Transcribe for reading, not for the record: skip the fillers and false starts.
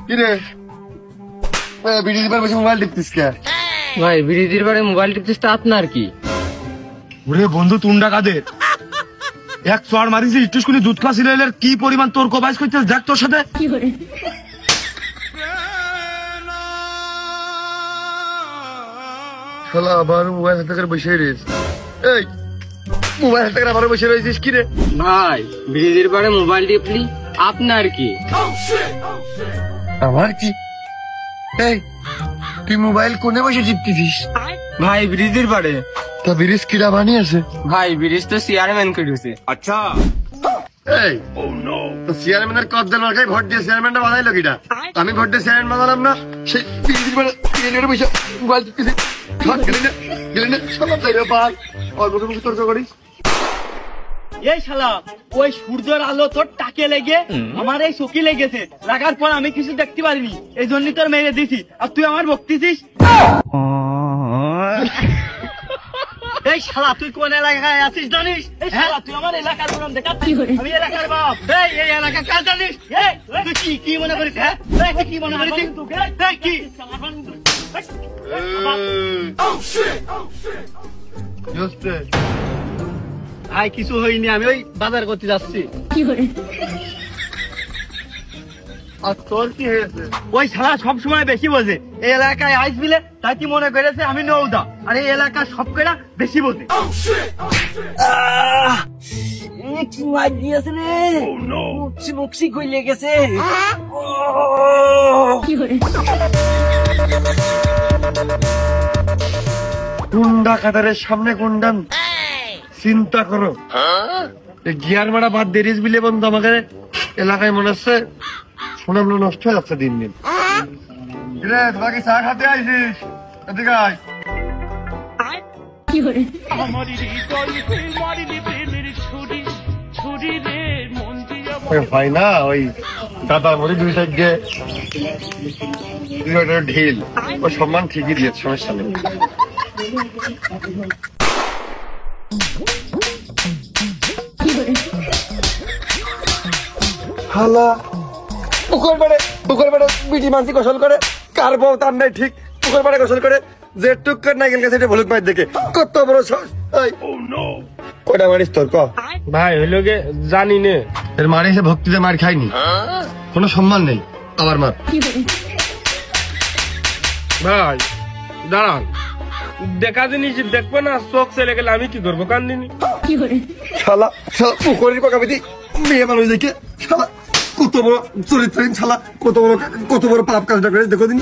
কি রে বিড়ি দিবার বসে মোবাইল টিপতিস কে? ভাই বিড়ি দিবার মোবাইল টিপতিস তা আপনার কি? ওরে বন্ধু তুন্ডা কাদের এক চড় মারিছি ইটুসকুনি দুধ খা সিরিয়ালের কি পরিমাণ তোর কবাইজ করতেছ দেখ তোর সাথে। শালা আবার মোবাইল হাতে করে বসে রয়েছিস। এই মোবাইল হাতে করে আবার বসে রয়েছিস কি রে? ভাই বিড়ি দিবার মোবাইল টিপলি আপনার কি? আমার কি? এই তুই মোবাইল কোনে বসে টিপতেছিস? ভাই ব্রিজের পারে। তা ব্রিজ কিরা বানিয়েছে? ভাই ব্রিজ তো চেয়ারম্যান করেছে। আচ্ছা এই তো চেয়ারম্যানের কদ দেন মার্কায় ভোট দিয়ে চেয়ারম্যানটা বানাইলো কিটা? আমি ভোট দিয়ে চেয়ারম্যান বানালাম না, সেই ব্রিজের পারে বসে মোবাইল টিপতেছি। গেলি না সব চাইবে পাল অল্প কিছু তর্ক করিস। এই শালা ওই সূর্যের আলো তোর টাকে লেগে আমার এই চোখে লেগেছে, লাগার পর আমি কিছু দেখতে পারিনি, এই জন্য তোর মেরে দিছি, আর তুই আমার বকতেছিস। এই শালা তুই কোন এলাকায় আছিস জানিস? এই শালা তুই আমার এলাকার নাম দেখাচ্ছিস, আমি এলাকার বাপ। এই এলাকা কাজ জানিস? তুই কি মনে করিস? হ্যাঁ তুই কি মনে করিস? কি ভাই কিছু হয়নি, আমি ওই বাজার করতে যাচ্ছি। আর তোর কি হয়েছে? ওই শালা সবসময় বেশি বোঝে, এই এলাকায় আইস বিলে তাই কি মনে করেছে আমি নৌদা, আর এই এলাকার সব কেনা বেশি বোঝে। কি মার দিয়েছে রে, মুখি কইলে গেছে। গুন্ডা কাতারের সামনে গুন্ডান চিন্তা করো। গিয়ার মারা বাদ দেরিস বিলে বন্ধু আমাকে এলাকায় মনে হচ্ছে সুনাম নষ্ট হয়ে যাচ্ছে দিন দিন। তোমাকে চা খাতে আইসিস? এদিকে আয়। ভাই না ওই দাদার মধ্যে দুই সাইড দিয়ে ঢিল ও সম্মান ঠিকই দিয়েছে, সমস্যা নেই। হালা পুকুর পাড়ে বিটি মানসি গোসল করে, কার বউ তার নাই ঠিক, পুকুর পাড়ে গোসল করে যে টুক্কার নাইকেল গেছে এটা ভুলুক মাইর দেখে কত বড় কয়টা মারিস তোর ক? ভাই হইলো গে জানি নে এর মারে এসে ভক্তিতে মার খাইনি, কোনো সম্মান নেই আবার মার। ভাই দাঁড়ান, দেখা জিনিস দেখবে না, চোখ চলে গেলে আমি কি করবো? কান্দিনি শালা পুকুরের পাকাপাতি মেয়ে মানুষ দেখে শালা কত বড় চরিত্রহীন, শালা কত বড় পাপ কাজটা করে দেখো দিন।